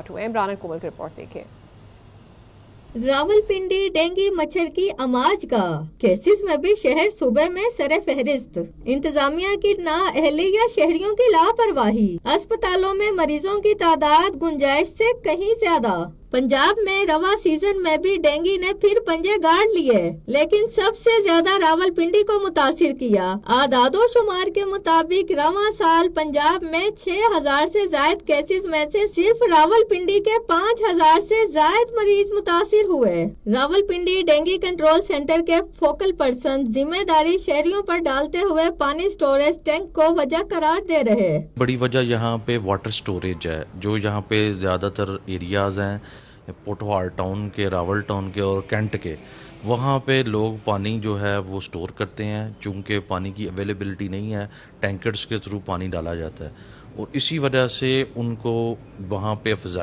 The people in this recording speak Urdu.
اسپاٹ ہوئے. عمران کومل کی رپورٹ دیکھیں. راولپنڈی ڈینگی مچھر کی اماج کا کیسز میں بھی شہر صوبے میں سر فہرست. انتظامیہ کی نااہلی یا شہریوں کی لاپرواہی. اسپتالوں میں مریضوں کی تعداد گنجائش سے کہیں زیادہ. پنجاب میں رواں سیزن میں بھی ڈینگی نے پھر پنجے گاڑ لیے، لیکن سب سے زیادہ راولپنڈی کو متاثر کیا. اعداد و شمار کے مطابق رواں سال پنجاب میں 6,000 سے زائد کیسز میں سے صرف راولپنڈی کے 5,000 سے زائد مریض متاثر ہوئے. راولپنڈی ڈینگی کنٹرول سینٹر کے فوکل پرسن ذمہ داری شہریوں پر ڈالتے ہوئے پانی سٹوریج ٹینک کو وجہ قرار دے رہے. بڑی وجہ یہاں پہ واٹر سٹوریج ہے. جو یہاں پہ زیادہ تر ایریاز ہیں پوٹھوہار ٹاؤن کے، راول ٹاؤن کے اور کینٹ کے، وہاں پہ لوگ پانی جو ہے وہ سٹور کرتے ہیں. چونکہ پانی کی اویلیبلٹی نہیں ہے، ٹینکرز کے تھرو پانی ڈالا جاتا ہے، اور اسی وجہ سے ان کو وہاں پہ افزائی